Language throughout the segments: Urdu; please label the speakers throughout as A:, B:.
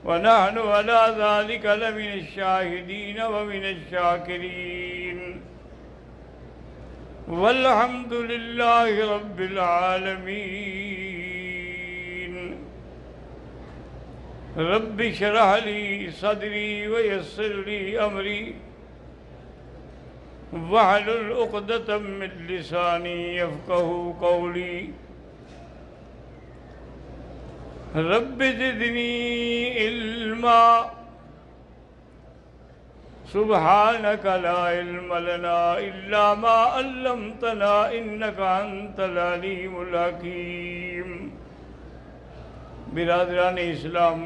A: ونحن على ذلك لمن الشاهدين ومن الشاكرين والحمد لله رب العالمين رب اشرح لي صدري ويسر لي أمري واحلل عقدة من لساني يفقهوا قولي رب زدني علما سبحانك لا علم لنا إلا ما علمتنا إنك أنت العليم الحكيم. برادران اسلام،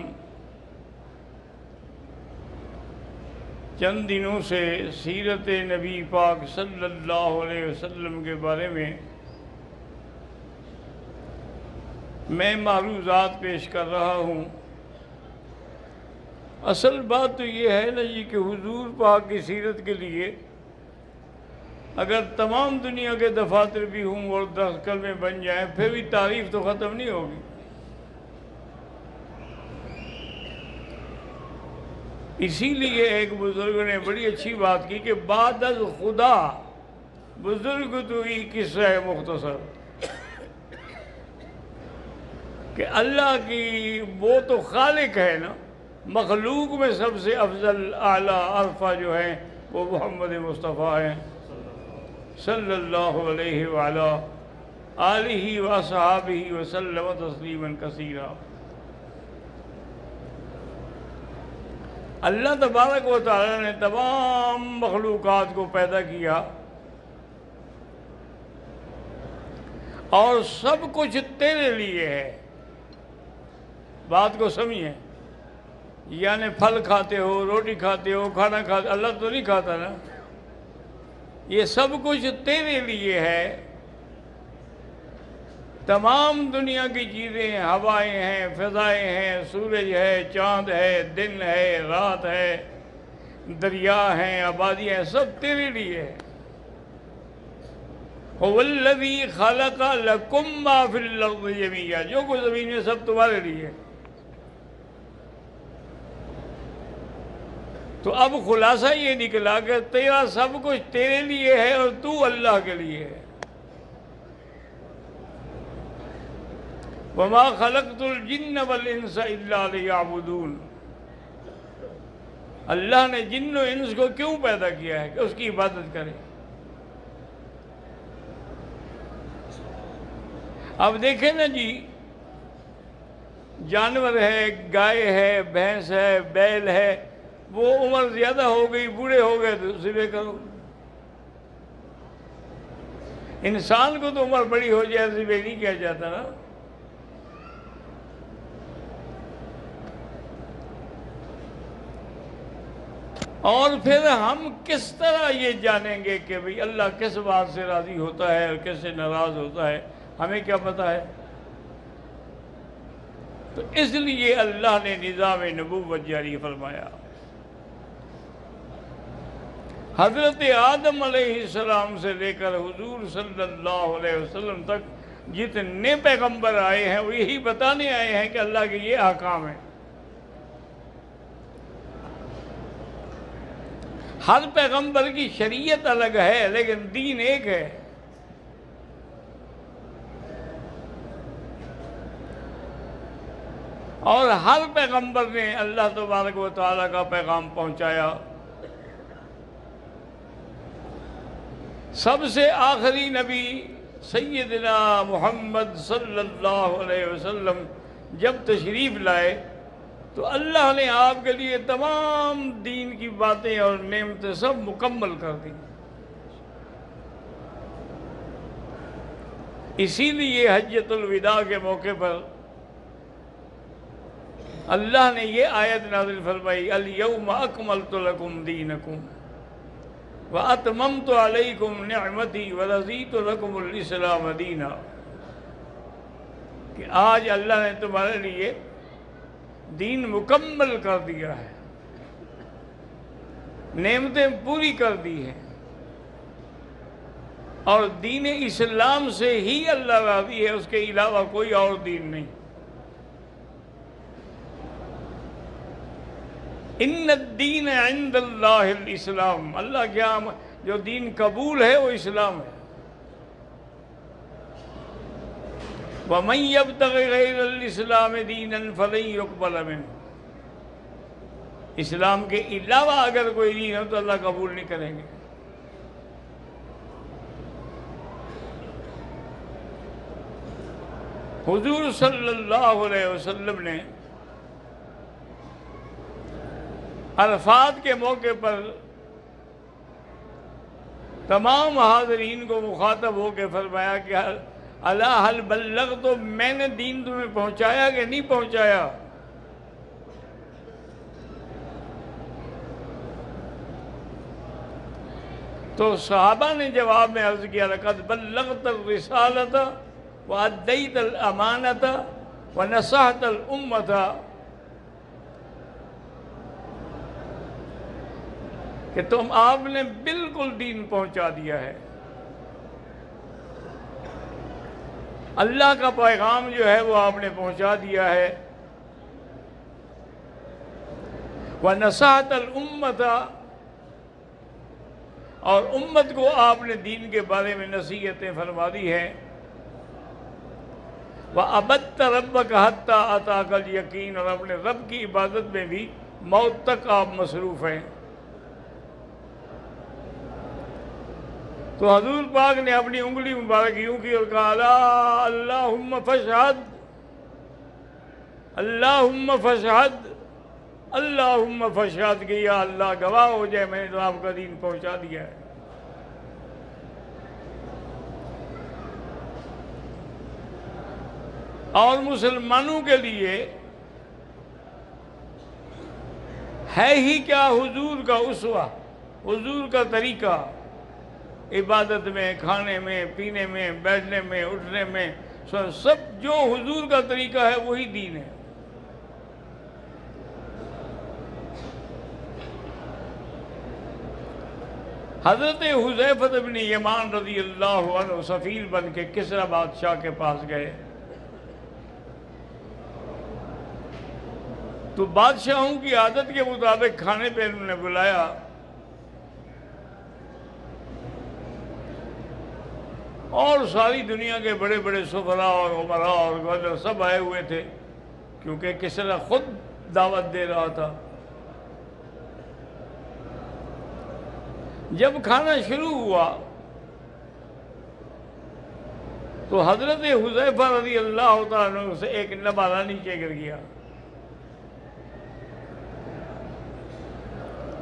A: چند دنوں سے سیرت نبی پاک صلی اللہ علیہ وسلم کے بارے میں میں معروضات پیش کر رہا ہوں. اصل بات تو یہ ہے نا جی کہ حضور پاک کی سیرت کے لیے اگر تمام دنیا کے دفاتر بھی ہوں اور 10 کلمے بن جائیں پھر بھی تعریف تو ختم نہیں ہوگی. اسی لیے ایک بزرگ نے بڑی اچھی بات کی کہ بعد از خدا بزرگ تو ہی قصہ مختصر، کہ اللہ کی وہ تو خالق ہے نا، مخلوق میں سب سے افضل اعلیٰ عرفہ جو ہیں وہ محمد مصطفیٰ ہیں صلی اللہ علیہ وآلہ آلہ وصحابہ وسلم تسلیما کثیرا. اللہ تبارک و تعالی نے تمام مخلوقات کو پیدا کیا اور سب کچھ تیرے لیے ہے. بات کو سمجھیں، یعنی پھل کھاتے ہو، روٹی کھاتے ہو، کھانا کھاتے، اللہ تو نہیں کھاتا نا. یہ سب کچھ تیرے لیے ہے. تمام دنیا کی چیزیں، ہوائیں ہیں، فضائیں ہیں، سورج ہے، چاند ہے، دن ہے، رات ہے، دریا ہیں، آبادی ہیں، سب تیرے لیے ہے. هو الذی خلق لکم ما فی الارض جمیعا، جو کچھ زمین میں سب تمہارے لیے. تو اب خلاصہ یہ نکلا کہ تیرا سب کچھ تیرے لیے ہے اور تو اللہ کے لیے ہے. وَمَا خَلَقْتُ الْجِنَّ وَالْإِنسَ إِلَّا لِيَعْبُدُونَ. اللہ نے جن و انس کو کیوں پیدا کیا ہے؟ کہ اس کی عبادت کریں. اب دیکھیں نا جی، جانور ہے، گائے ہے، بھینس ہے، بیل ہے، وہ عمر زیادہ ہو گئی، بوڑھے ہو گئے تو ذبح کرو. انسان کو تو عمر بڑی ہو جائے ذبح نہیں کیا جاتا نا. اور پھر ہم کس طرح یہ جانیں گے کہ بھئی اللہ کس بات سے راضی ہوتا ہے اور کس سے ناراض ہوتا ہے؟ ہمیں کیا پتہ ہے؟ تو اس لیے اللہ نے نظام نبوت جاری فرمایا. حضرت آدم علیہ السلام سے لے کر حضور صلی اللہ علیہ وسلم تک جتنے پیغمبر آئے ہیں وہ یہی بتانے آئے ہیں کہ اللہ کے یہ احکام ہیں. ہر پیغمبر کی شریعت الگ ہے لیکن دین ایک ہے. اور ہر پیغمبر نے اللہ تبارک و تعالیٰ کا پیغام پہنچایا. سب سے آخری نبی سیدنا محمد صلی اللہ علیہ وسلم جب تشریف لائے تو اللہ نے آپ کے لیے تمام دین کی باتیں اور نعمتیں سب مکمل کر دی. اسی لیے حجۃ الوداع کے موقع پر اللہ نے یہ آیت نازل فرمائی، الیوم اکملت لکم دینکم وَأَتْمَمْتُ عَلَيْكُمْ نِعْمَتِي وَرَضِيتُ لَكُمُ الْإِسْلَامَ دِينًا، کہ آج اللہ نے تمہارے لیے دین مکمل کر دیا ہے، نعمتیں پوری کر دی ہیں، اور دین اسلام سے ہی اللہ راضی ہے، اس کے علاوہ کوئی اور دین نہیں. ان الدین عند اللہ الاسلام، اللہ کے یہاں جو دین قبول ہے وہ اسلام ہے. وَمَن يَبْتَغِ غَيْرَ الْإِسْلَامِ دِينًا فَلَن يُقْبَلَ مِنْهُ، اسلام کے علاوہ اگر کوئی دین ہو تو اللہ قبول نہیں کریں گے. حضور صلی اللہ علیہ وسلم نے عرفات کے موقع پر تمام حاضرین کو مخاطب ہو کے فرمایا کہ الا هل بلغت، تو میں نے دین تمہیں پہنچایا کہ نہیں پہنچایا؟ تو صحابہ نے جواب میں عرض کیا لقد بلغت الرسالۃ وادیت الامانۃ ونصحت الامۃ، کہ تم آپ نے بالکل دین پہنچا دیا ہے، اللہ کا پیغام جو ہے وہ آپ نے پہنچا دیا ہے، وَنَصَحَتَ الْأُمَّةَ، اور امت کو آپ نے دین کے بارے میں نصیحتیں فرما دی ہیں، وَعَبَدْتَ رَبَّكَ حَتَّى أَتَاكَ الْيَقِينُ، اور اپنے رب کی عبادت میں بھی موت تک آپ مصروف ہیں. تو حضور پاک نے اپنی انگلی مبارک یوں کی اور کہا اللہم فاشہد، اللہم فاشہد، اللہم فاشہد، کہ یا اللہ گواہ ہو جائے میں نے تو آپ کا دین پہنچا دیا ہے. اور مسلمانوں کے لیے ہے ہی کیا حضور کا اسوہ، حضور کا طریقہ، عبادت میں، کھانے میں، پینے میں، بیٹھنے میں، اٹھنے میں، سب جو حضور کا طریقہ ہے وہی دین ہے. حضرت حذیفہ بن یمان رضی اللہ عنہ سفیر بن کے کسریٰ بادشاہ کے پاس گئے، تو بادشاہوں کی عادت کے مطابق کھانے پہ انہوں نے بلایا. اور ساری دنیا کے بڑے بڑے سفراء اور عمراء اور گورنر سب آئے ہوئے تھے، کیونکہ کسریٰ خود دعوت دے رہا تھا. جب کھانا شروع ہوا تو حضرت حذیفہ رضی اللہ تعالیٰ عنہ سے ایک نوالہ نیچے گر گیا.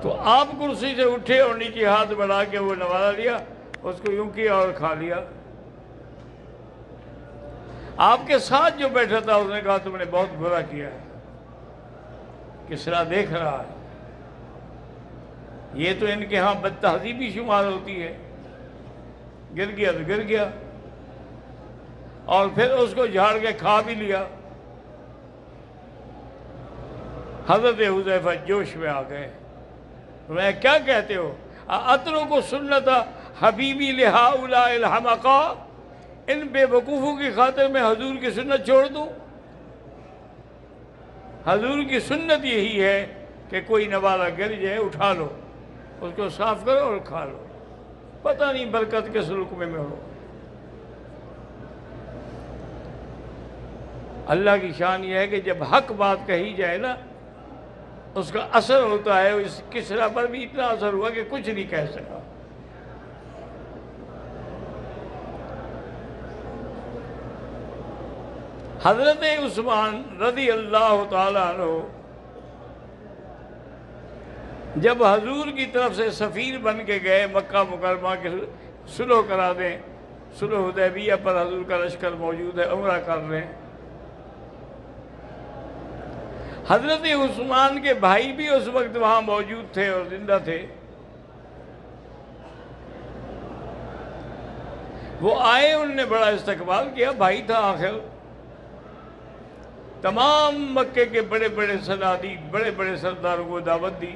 A: تو آپ کرسی سے اٹھے اور نیچے ہاتھ بڑھا کے وہ نوالہ لیا، اس کو یوں کیا اور کھا لیا. آپ کے ساتھ جو بیٹھا تھا اس نے کہا تم نے بہت برا کیا ہے، کسریٰ دیکھ رہا ہے، یہ تو ان کے ہاں بد تہذیبی شمار ہوتی ہے. گر گیا تو گر گیا، اور پھر اس کو جھاڑ کے کھا بھی لیا. حضرت حذیفہ جوش میں آ گئے، میں کیا کہتے ہو؟ اترک سنت حبیبی لہؤلاء الحمقاء، ان بے وقوفوں کی خاطر میں حضور کی سنت چھوڑ دوں؟ حضور کی سنت یہی ہے کہ کوئی نوالہ گر جائے اٹھا لو، اس کو صاف کرو اور کھا لو، پتہ نہیں برکت کس رقمے میں ہو. اللہ کی شان یہ ہے کہ جب حق بات کہی جائے نا اس کا اثر ہوتا ہے. اس کسریٰ پر بھی اتنا اثر ہوا کہ کچھ نہیں کہہ سکا. حضرت عثمان رضی اللہ تعالیٰ عنہ جب حضور کی طرف سے سفیر بن کے گئے مکہ مکرمہ کے صلح کرا دیں، صلح حدیبیہ پر حضور کا لشکر موجود ہے، عمرہ کر رہے ہیں. حضرت عثمان کے بھائی بھی اس وقت وہاں موجود تھے اور زندہ تھے. وہ آئے، انہوں نے بڑا استقبال کیا، بھائی تھا آخر. تمام مکے کے بڑے بڑے صنادید، بڑے بڑے سرداروں کو دعوت دی.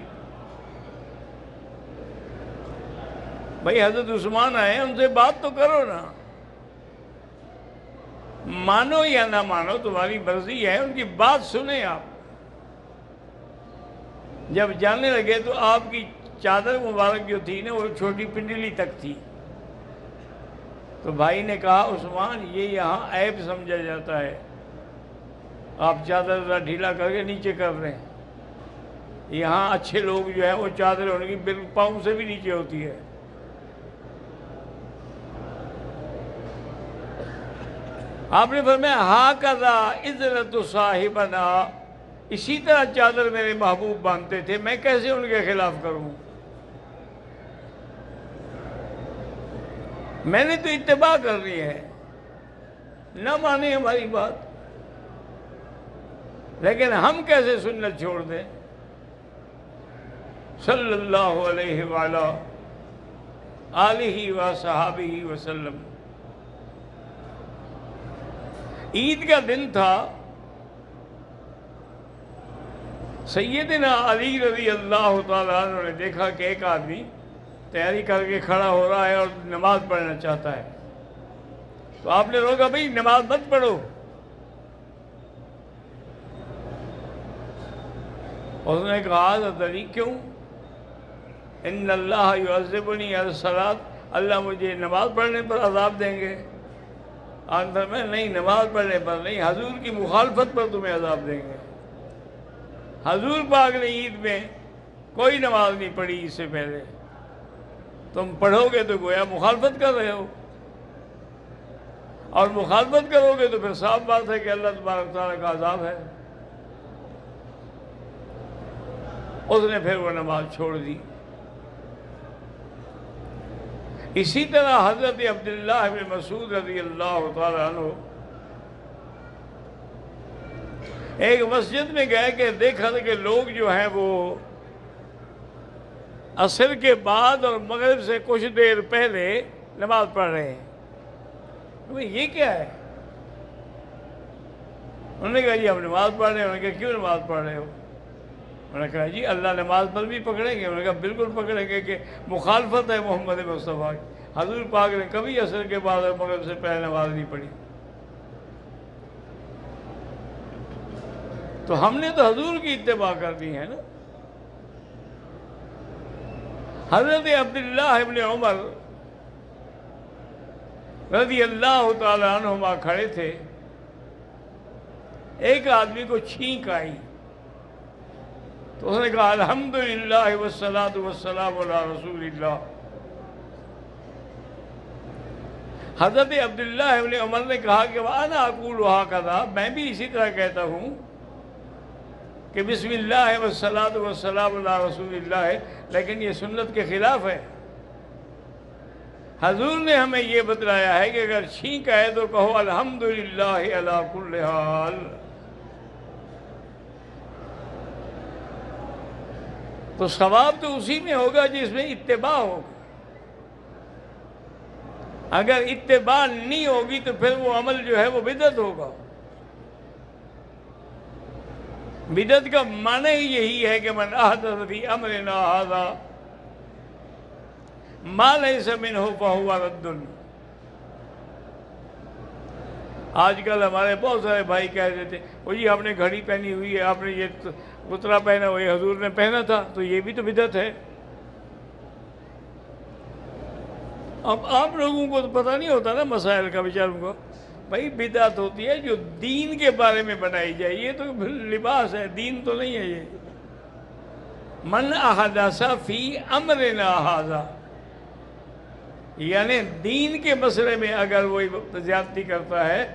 A: بھائی حضرت عثمان آئے، ان سے بات تو کرو نا، مانو یا نہ مانو تمہاری مرضی ہے، ان کی بات سنیں آپ. جب جانے لگے تو آپ کی چادر مبارک جو تھی نا وہ چھوٹی پنڈلی تک تھی. تو بھائی نے کہا عثمان یہ یہاں عیب سمجھا جاتا ہے، آپ چادر ذرا ڈھیلا کر کے نیچے کر رہے ہیں. یہاں اچھے لوگ جو ہیں وہ چادر ہونے کی بالکل پاؤں سے بھی نیچے ہوتی ہے. آپ نے فرمایا ہاکذا عزرت صاحبنا، اسی طرح چادر میرے محبوب باندھتے تھے، میں کیسے ان کے خلاف کروں؟ میں نے تو اتباع کرنی ہے، نہ مانے ہماری بات، لیکن ہم کیسے سنت چھوڑ دیں؟ صلی اللہ علیہ وآلہ آلہ وصحابہ وسلم. عید کا دن تھا. سیدنا علی رضی اللہ تعالیٰ عنہ نے دیکھا کہ ایک آدمی تیاری کر کے کھڑا ہو رہا ہے اور نماز پڑھنا چاہتا ہے. تو آپ نے روکا بھائی نماز مت پڑھو. اس نے کہا حضرت علی کیوں؟ ان اللہ یعذبنی علی الصلاۃ، اللہ مجھے نماز پڑھنے پر عذاب دیں گے. آخر میں نہیں، نماز پڑھنے پر نہیں، حضور کی مخالفت پر تمہیں عذاب دیں گے. حضور پاک نے عید میں کوئی نماز نہیں پڑھی اس سے پہلے، تم پڑھو گے تو گویا مخالفت کر رہے ہو، اور مخالفت کرو گے تو پھر صاف بات ہے کہ اللہ تبارک تعالیٰ کا عذاب ہے. اس نے پھر وہ نماز چھوڑ دی. اسی طرح حضرت عبداللہ بن مسعود رضی اللہ تعالیٰ عنہ ایک مسجد میں گئے کہ دیکھا تھا کہ لوگ جو ہیں وہ عصر کے بعد اور مغرب سے کچھ دیر پہلے نماز پڑھ رہے ہیں. یہ کیا ہے؟ انہوں نے کہا جی ہم نماز پڑھ رہے ہیں. انہوں نے کہا کیوں نماز پڑھ رہے ہو؟ انہوں نے کہا جی اللہ نماز پر بھی پکڑیں گے. انہوں نے کہا بالکل پکڑیں گے کہ مخالفت ہے محمد مصطفیٰ کی. حضور پاک نے کبھی عصر کے بعد اور مغرب سے پہلے نماز نہیں پڑھی. تو ہم نے تو حضور کی اتباع کرنی ہے نا. حضرت عبداللہ ابن عمر رضی اللہ تعالی عنہما کھڑے تھے. ایک آدمی کو چھینک آئی تو اس نے کہا الحمدللہ والصلاۃ والسلام علی رسول اللہ. حضرت عبداللہ ابن عمر نے کہا کہ وَأَنَا أَقُولُ هَكَذَا، میں بھی اسی طرح کہتا ہوں کہ بسم اللہ والصلاۃ والسلام علی رسول اللہ ہے، لیکن یہ سنت کے خلاف ہے. حضور نے ہمیں یہ بتلایا ہے کہ اگر چھینک آئے تو کہو الحمدللہ علی کل حال. تو ثواب تو اسی میں ہوگا جس میں اتباع ہوگا. اگر اتباع نہیں ہوگی تو پھر وہ عمل جو ہے وہ بدعت ہوگا. بدعت کا معنی ہی یہی ہے کہ من احدث فی امرنا ھذا ما لیس منہ فہو رد. آج کل ہمارے بہت سارے بھائی کہہ دیتے وہ جی آپ نے گھڑی پہنی ہوئی ہے، آپ نے یہ اترا پہنا ہوا ہے، حضور نے پہنا تھا تو یہ بھی تو بدعت ہے. اب آپ لوگوں کو تو پتہ نہیں ہوتا نا مسائل کا بیچاروں کو. بھائی بدعت ہوتی ہے جو دین کے بارے میں بنائی جائے، یہ تو لباس ہے، دین تو نہیں ہے. یہ من احدث فی امرنا ھذا، یعنی دین کے مسئلے میں اگر وہ زیادتی کرتا ہے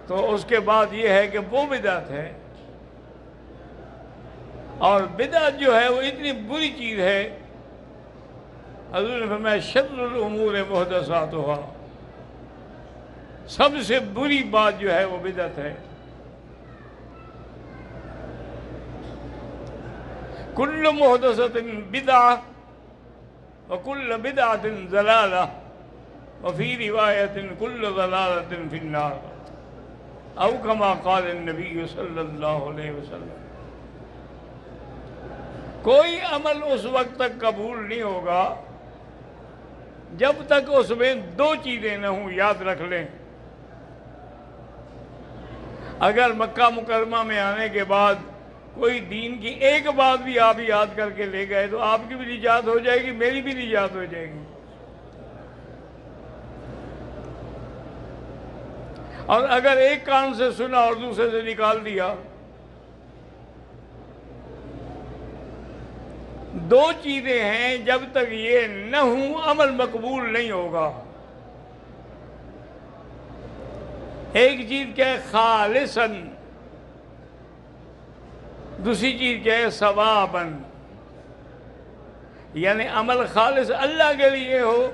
A: تو اس کے بعد یہ ہے کہ وہ بدعت ہے. اور بدعت جو ہے وہ اتنی بری چیز ہے، حضور نے فرمایا شر الامور محدثاتھا، سب سے بری بات جو ہے وہ بدعت ہے. کل محدثۃ بدعہ وکل بدعۃ ضلالہ وفی روایت کل ضلالۃ فی النار، او کما قال النبی صلی اللہ علیہ وسلم. کوئی عمل اس وقت تک قبول نہیں ہوگا جب تک اس میں دو چیزیں نہ ہوں. یاد رکھ لیں، اگر مکہ مکرمہ میں آنے کے بعد کوئی دین کی ایک بات بھی آپ یاد کر کے لے گئے تو آپ کی بھی نجات ہو جائے گی، میری بھی نجات ہو جائے گی۔ اور اگر ایک کان سے سنا اور دوسرے سے نکال دیا، دو چیزیں ہیں، جب تک یہ نہ ہوں عمل مقبول نہیں ہوگا۔ ایک چیز کیا ہے خالصاً، دوسری چیز کیا ہے ثواباً، یعنی عمل خالص اللہ کے لیے ہو،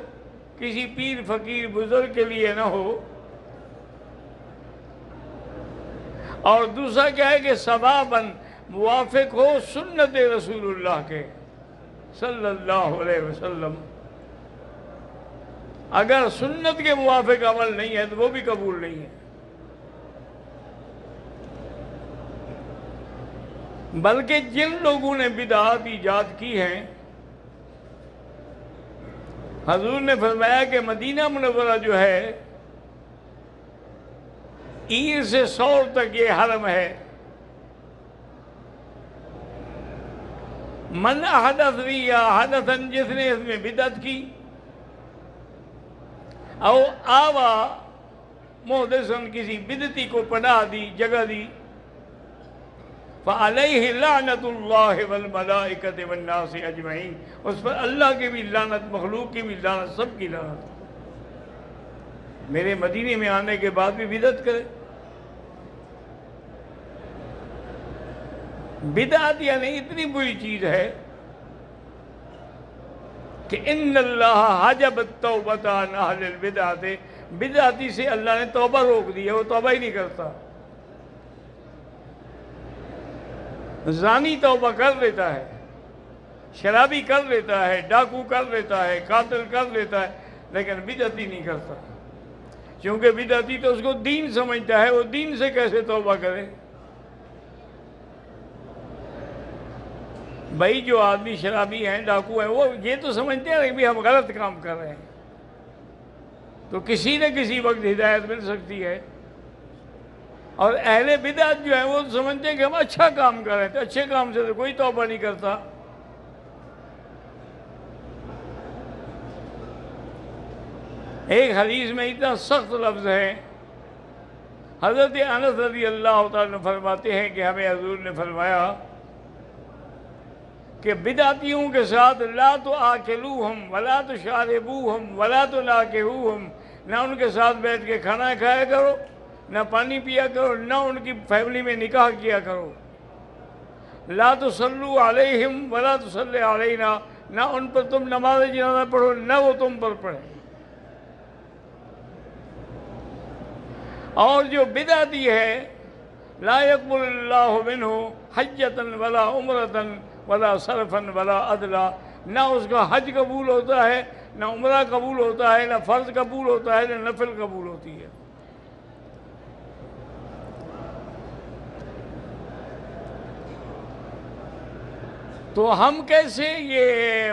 A: کسی پیر فقیر بزرگ کے لیے نہ ہو، اور دوسرا کیا ہے کہ ثواباً موافق ہو سنت رسول اللہ کے صلی اللہ علیہ وسلم۔ اگر سنت کے موافق عمل نہیں ہے تو وہ بھی قبول نہیں ہے۔ بلکہ جن لوگوں نے بدعات ایجاد کی ہیں، حضور نے فرمایا کہ مدینہ منورہ جو ہے عیر سے سور تک یہ حرم ہے، من احدث فیہا حدثا، جس نے اس میں بدعت کی، او آوا محدثن، کسی بدعتی کو پناہ دی، جگہ دی، فعلیہ لعنت اللہ والملائکۃ والناس اجمعین، اس پر اللہ کی بھی لعنت، مخلوق کی بھی لعنت، سب کی لعنت۔ میرے مدینے میں آنے کے بعد بھی بدعت کرے۔ بدعت یعنی اتنی بری چیز ہے کہ ان اللہ حجب التوبۃ عن اہل البدعۃ، بدعتی سے اللہ نے توبہ روک دی ہے، وہ توبہ ہی نہیں کرتا۔ زانی توبہ کر لیتا ہے، شرابی کر لیتا ہے، ڈاکو کر لیتا ہے، قاتل کر لیتا ہے، لیکن بدعتی نہیں کرتا، کیونکہ بدعتی تو اس کو دین سمجھتا ہے، وہ دین سے کیسے توبہ کرے؟ بھائی جو آدمی شرابی ہیں، ڈاکو ہیں، وہ یہ تو سمجھتے ہیں کہ ہم غلط کام کر رہے ہیں، تو کسی نہ کسی وقت ہدایت مل سکتی ہے۔ اور اہل بدعت جو ہیں وہ سمجھتے ہیں کہ ہم اچھا کام کر رہے ہیں، تو اچھے کام سے تو کوئی توبہ نہیں کرتا۔ ایک حدیث میں اتنا سخت لفظ ہے، حضرت انس رضی اللہ تعالیٰ عنہ فرماتے ہیں کہ ہمیں حضور نے فرمایا کہ بدعتیوں کے ساتھ لا تآکلوہم ولا تشاربوہم ولا تناکحوہم، نہ ان کے ساتھ بیٹھ کے کھانا کھایا کرو، نہ پانی پیا کرو، نہ ان کی فیملی میں نکاح کیا کرو۔ لا تصلوا علیہم ولا تصلی علینا، نہ ان پر تم نماز جنازہ پڑھو، نہ وہ تم پر پڑھیں۔ اور جو بدعتی ہے لا يقبل اللہ منہ حجۃ ولا عمرۃ ولا صرفا ولا عدلا، نہ اس کا حج قبول ہوتا ہے، نہ عمرہ قبول ہوتا ہے، نہ فرض قبول ہوتا ہے، نہ نفل قبول ہوتی ہے۔ تو ہم کیسے یہ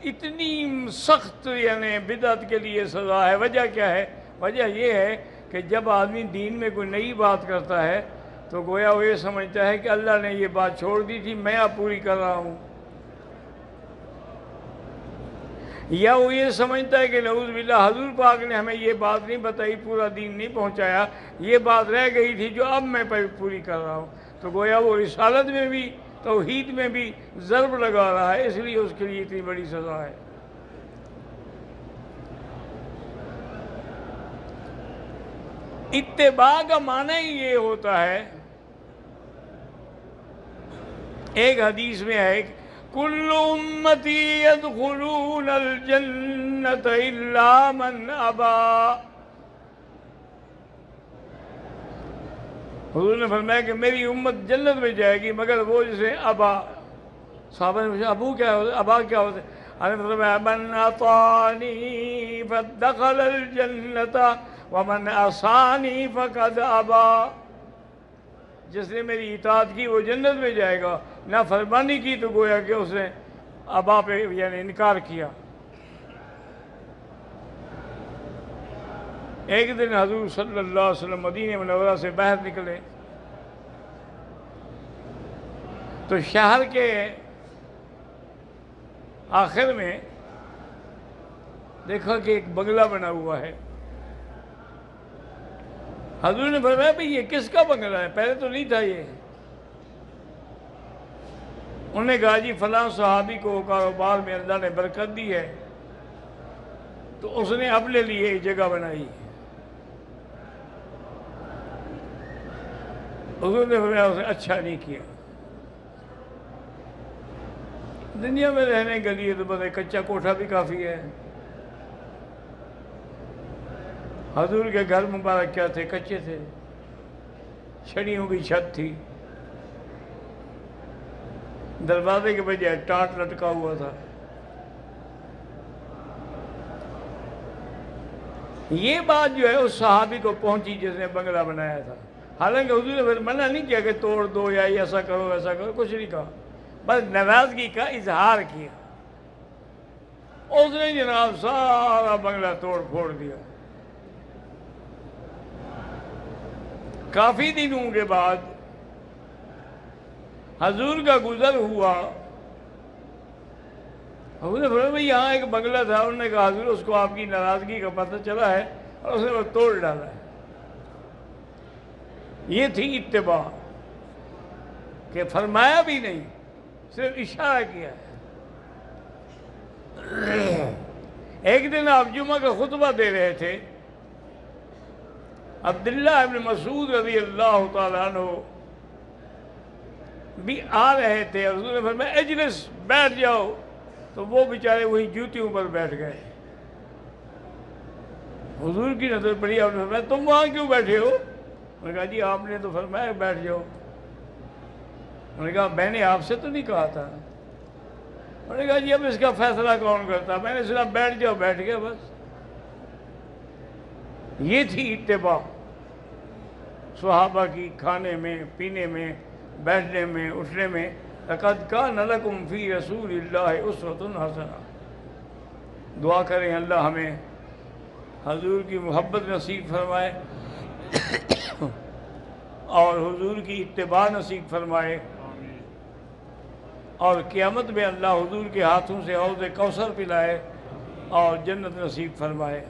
A: اتنی سخت یعنی بدعت کے لیے سزا ہے؟ وجہ کیا ہے؟ وجہ یہ ہے کہ جب آدمی دین میں کوئی نئی بات کرتا ہے تو گویا وہ یہ سمجھتا ہے کہ اللہ نے یہ بات چھوڑ دی تھی، میں اب پوری کر رہا ہوں، یا وہ یہ سمجھتا ہے کہ نعوذ باللہ حضور پاک نے ہمیں یہ بات نہیں بتائی، پورا دین نہیں پہنچایا، یہ بات رہ گئی تھی جو اب میں پوری کر رہا ہوں، تو گویا وہ رسالت میں بھی توحید میں بھی ضرب لگا رہا ہے، اس لیے اس کے لیے اتنی بڑی سزا ہے۔ اتباع کا معنی ہی یہ ہوتا ہے، ایک حدیث میں ہے کل امتی يدخلون الجنت الا من ابا، حضور نے فرمایا کہ میری امت جنت میں جائے گی مگر وہ جسے ابا۔ صحابہ نے پوچھا ابو کیا ہوتا ہے، ابا کیا ہوتا ہے؟ حضرت نے فرمایا من اطاعنی فدخل الجنت ومن عصانی فقد ابا، جس نے میری اطاعت کی وہ جنت میں جائے گا، نہ فرمانی کی تو گویا کہ اس نے ابا پہ یعنی انکار کیا۔ ایک دن حضور صلی اللہ علیہ وسلم مدینہ منورہ سے باہر نکلے، تو شہر کے آخر میں دیکھا کہ ایک بنگلہ بنا ہوا ہے. حضور نے فرمایا بھئی یہ کس کا بنگلہ ہے؟ پہلے تو نہیں تھا یہ. انہوں نے کہا جی فلاں صحابی کو کاروبار میں اللہ نے برکت دی ہے تو اس نے اپنے لیے ایک جگہ بنائی. حضور نے فرمایا اسے اچھا نہیں کیا. دنیا میں رہنے کے لیے تو بس کچا کوٹھا بھی کافی ہے. حضور کے گھر مبارک کیا تھے؟ کچے تھے، چھڑیوں کی چھت تھی، دروازے کے بجائے ٹاٹ لٹکا ہوا تھا. یہ بات جو ہے اس صحابی کو پہنچی جس نے بنگلہ بنایا تھا. حالانکہ حضور نے پھر منع نہیں کیا کہ توڑ دو یا ایسا کرو ایسا کرو، کچھ نہیں کہا، بس ناراضگی کا اظہار کیا. اس نے جناب سارا بنگلہ توڑ پھوڑ دیا. کافی دنوں کے بعد حضور کا گزر ہوا. حضور نے فرمایا بھئی یہاں ایک بنگلہ تھا. انہوں نے کہا حضور اس کو آپ کی ناراضگی کا پتہ چلا ہے اور اس نے وہ توڑ ڈالا ہے. یہ تھی اتباع کہ فرمایا بھی نہیں، صرف اشارہ کیا ہے. ایک دن آپ جمعہ کا خطبہ دے رہے تھے. عبداللہ ابن مسعود رضی اللہ تعالیٰ عنہ بھی آ رہے تھے. حضور نے فرمایا اجلس، بیٹھ جاؤ. تو وہ بیچارے وہی جوتیوں پر بیٹھ گئے. حضور کی نظر پڑی. آپ نے فرمایا تم وہاں کیوں بیٹھے ہو؟ انہوں نے کہا جی آپ نے تو فرمایا بیٹھ جاؤ. انہوں نے کہا میں نے آپ سے تو نہیں کہا تھا. انہوں نے کہا جی اب اس کا فیصلہ کون کرتا؟ میں نے سنا بیٹھ جاؤ، بیٹھ گیا بس. یہ تھی اتباع صحابہ کی، کھانے میں، پینے میں، بیٹھنے میں، اٹھنے میں. لقد کان لکم فی رسول اللہ اسوۃ حسنہ. دعا کریں اللہ ہمیں حضور کی محبت نصیب فرمائے اور حضور کی اتباع نصیب فرمائے، اور قیامت میں اللہ حضور کے ہاتھوں سے حوض کوثر پلائے اور جنت نصیب فرمائے.